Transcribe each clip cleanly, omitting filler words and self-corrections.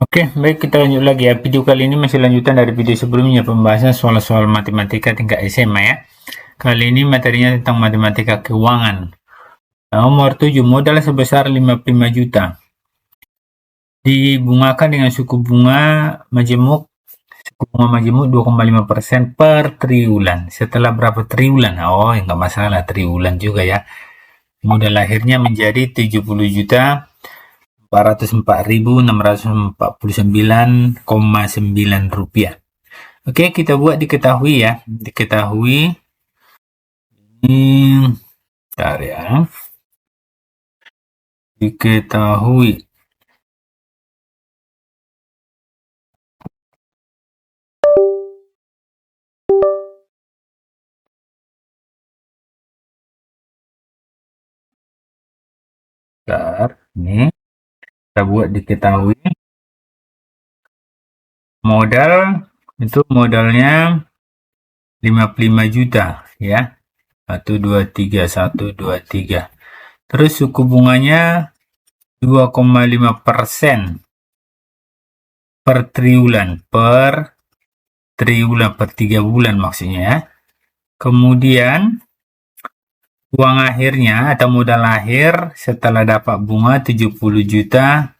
Oke, baik kita lanjut lagi ya. Video kali ini masih lanjutan dari video sebelumnya pembahasan soal-soal matematika tingkat SMA ya. Kali ini materinya tentang matematika keuangan. Nomor 7, modal sebesar 55 juta. Dibungakan dengan suku bunga majemuk 2,5% per triwulan. Setelah berapa triwulan? Oh, enggak masalah, triwulan juga ya. Modal akhirnya menjadi 70 juta 404.649,9 rupiah. Oke, kita buat diketahui ya. Diketahui ini, bentar ya. Diketahui. Bentar, ini kita buat diketahui. Modal itu modalnya 55 juta ya. 123. Terus suku bunganya 2,5% per triwulan, per 3 bulan maksudnya ya. Kemudian uang akhirnya atau modal akhir setelah dapat bunga 70 juta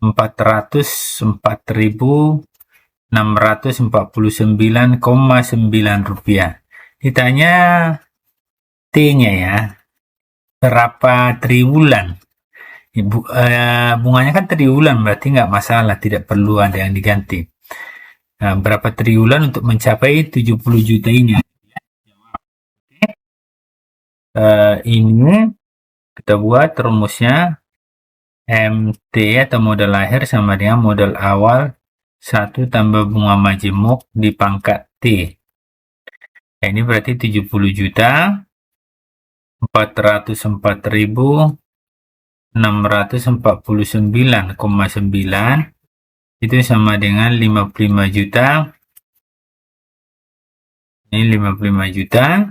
404.649,9 rupiah. Ditanya T-nya ya, berapa triwulan? Bunganya kan triwulan, berarti nggak masalah, tidak perlu ada yang diganti. Nah, berapa triwulan untuk mencapai 70 juta ini? Ini kita buat rumusnya MT atau modal akhir sama dengan modal awal 1 tambah bunga majemuk di pangkat T. Nah, ini berarti 70 juta 404.649,9 itu sama dengan 55 juta. Ini 55 juta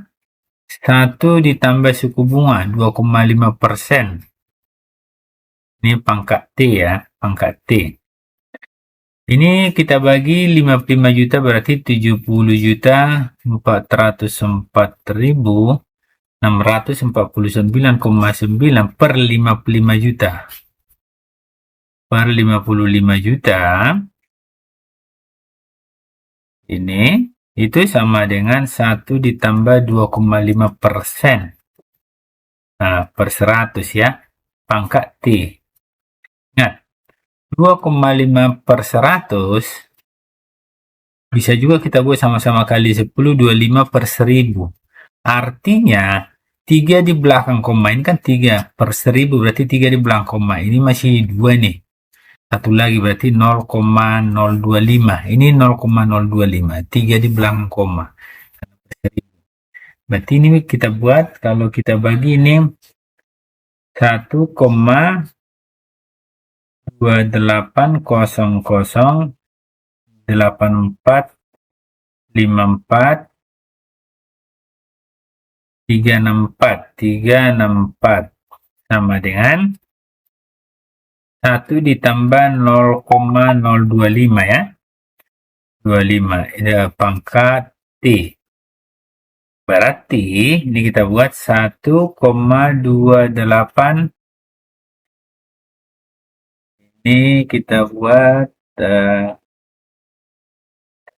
1 ditambah suku bunga 2,5%. Ini pangkat T ya, pangkat T. Ini kita bagi 55 juta berarti 70 juta 404.649,9 per 55 juta. Per 55 juta ini itu sama dengan 1 ditambah 2,5%. Nah, per 100 ya, pangkat T. Ingat, 2,5 per 100 bisa juga kita buat sama-sama kali 10, 25 per 1000. Artinya 3 di belakang koma ini kan 3 per 1000 berarti 3 di belakang koma. Ini masih 2 nih. Satu lagi berarti 0,025. Ini 0,025. 3 di belakang koma. Berarti ini kita buat kalau kita bagi ini 1,28404,364 sama dengan 1 ditambah 0,025 ya. 25 ini pangkat T. Berarti ini kita buat 1,28. Ini kita buat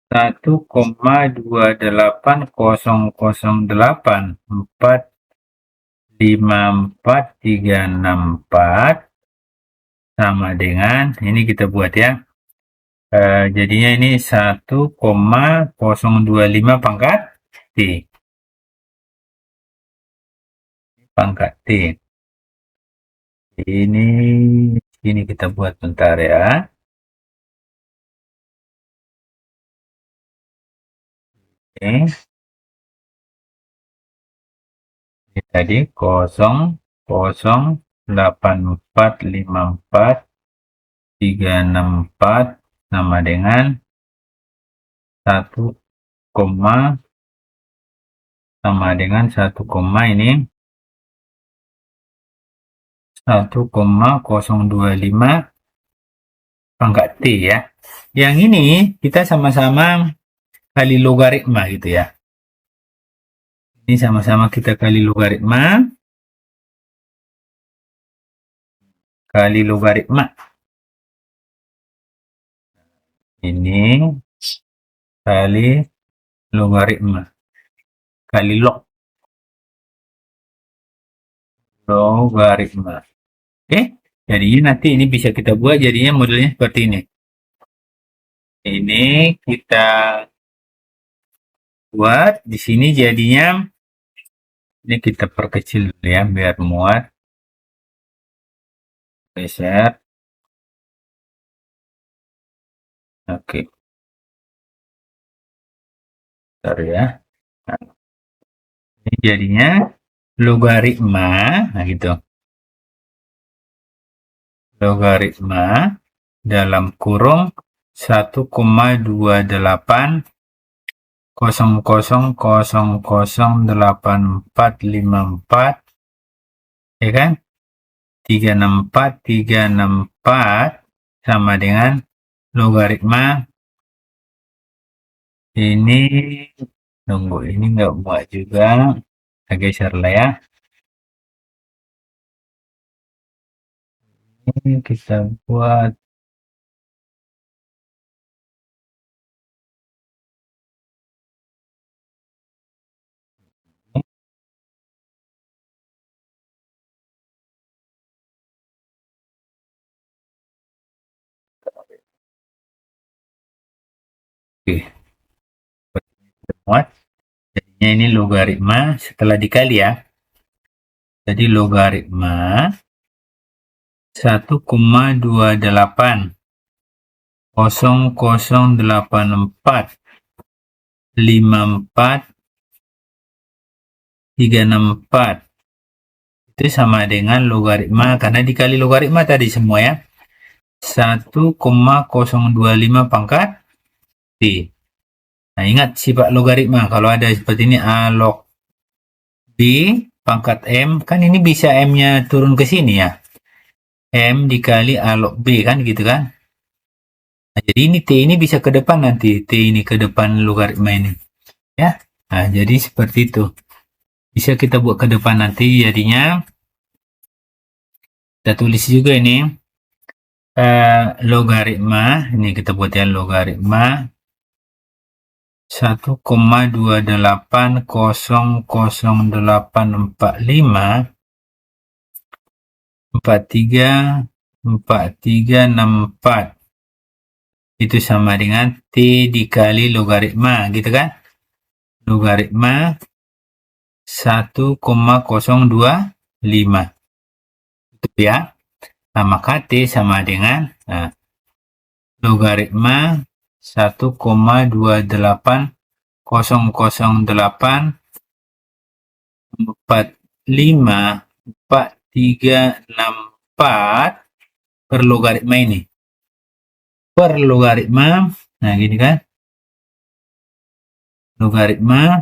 1,28008454364 sama dengan ini kita buat ya. Jadinya ini 1,025 pangkat T. Pangkat T. Ini kita buat bentar ya. Oke. Ini tadi 0,08454 sama dengan 1, sama dengan 1, ini 1,025 pangkat T ya. Yang ini kita sama-sama kali logaritma gitu ya. Ini sama-sama kita kali logaritma. Kali logaritma. Ini kali logaritma. Kali log. Logaritma. Oke. Jadinya nanti ini bisa kita buat jadinya modelnya seperti ini. Ini kita buat di sini jadinya ini kita perkecil dulu ya biar muat. Geser. Oke. Bentar ya. Nah, ini jadinya logaritma, nah gitu. Logaritma dalam kurung 1,280008454 ya kan? 364 sama dengan logaritma ini. Tunggu, ini nggak muat juga, kita geser lah ya. Ini kita buat oke, muat. Jadinya ini logaritma setelah dikali ya. Jadi logaritma 1,2808454 itu sama dengan logaritma karena dikali logaritma tadi semua ya. 1,025 pangkat T. Nah, ingat sifat logaritma kalau ada seperti ini A log B pangkat M, kan ini bisa M-nya turun ke sini ya. M dikali A log B kan gitu kan. Nah, jadi ini T ini bisa ke depan nanti. T ini ke depan logaritma ini. Ya. Nah, jadi seperti itu. Bisa kita buat ke depan nanti jadinya. Kita tulis juga ini. Logaritma. Ini kita buat ya logaritma 1,280843464 itu sama dengan T dikali logaritma gitu kan, logaritma 1,025 itu ya. Nah, maka T sama dengan logaritma 1,280,045,4364 per logaritma ini. Per logaritma, nah gini kan. Logaritma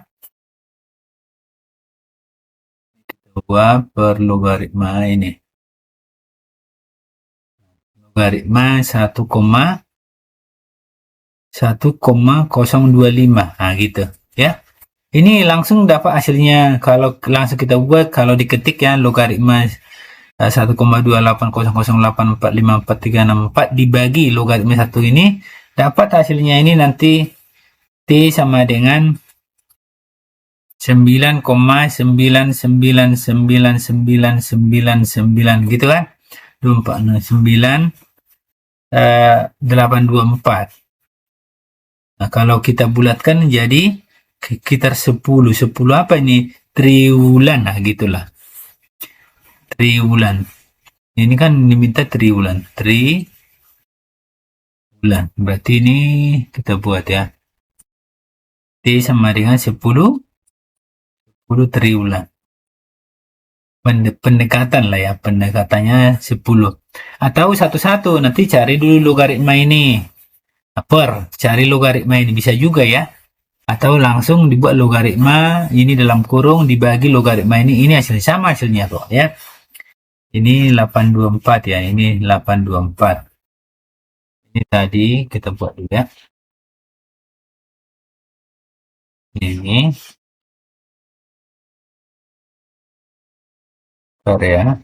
2 per logaritma ini. Logaritma 1,025. Nah, gitu ya. Ini langsung dapat hasilnya kalau langsung kita buat kalau diketik ya logaritma 1,28008454 dibagi logaritma 1 ini dapat hasilnya ini nanti T sama dengan 9,9999999 gitu kan. 249,824. Nah, kalau kita bulatkan jadi sekitar 10. 10 apa ini? Triwulan. Nah, gitulah. Triwulan. Ini kan diminta triwulan. Triwulan. Berarti ini kita buat ya. T sama dengan 10 triwulan. Pendekatan lah ya. Pendekatannya 10. Atau satu-satu. Nanti cari dulu logaritma ini. Per. Cari logaritma ini. Bisa juga ya. Atau langsung dibuat logaritma ini dalam kurung dibagi logaritma ini hasilnya sama hasilnya kok ya. Ini 824 ya, ini 824. Ini tadi kita buat dulu ya. Ini Korea.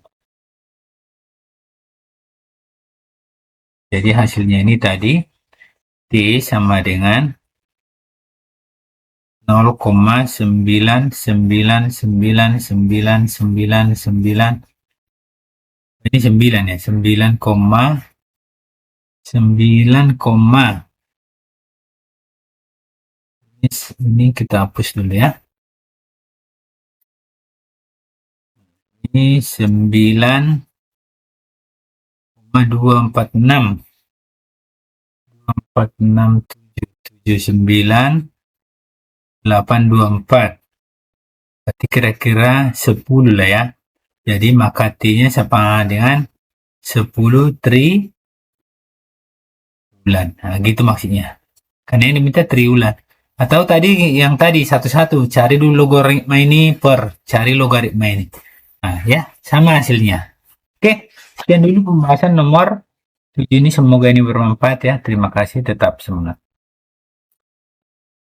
Jadi hasilnya ini tadi T sama dengan 0,99999. Ini 9 ya, 9,9, ini kita hapus dulu ya. Ini 9,246,46779,824. Berarti kira-kira 10 lah ya. Jadi maka T-nya sama dengan 10 triwulan. Nah, gitu maksudnya. Karena ini diminta triwulan. Atau tadi yang tadi satu-satu, cari dulu logaritma ini cari logaritma ini. Nah, ya, sama hasilnya. Oke, sekian dulu pembahasan nomor 7 ini. Semoga ini bermanfaat ya. Terima kasih, tetap semangat.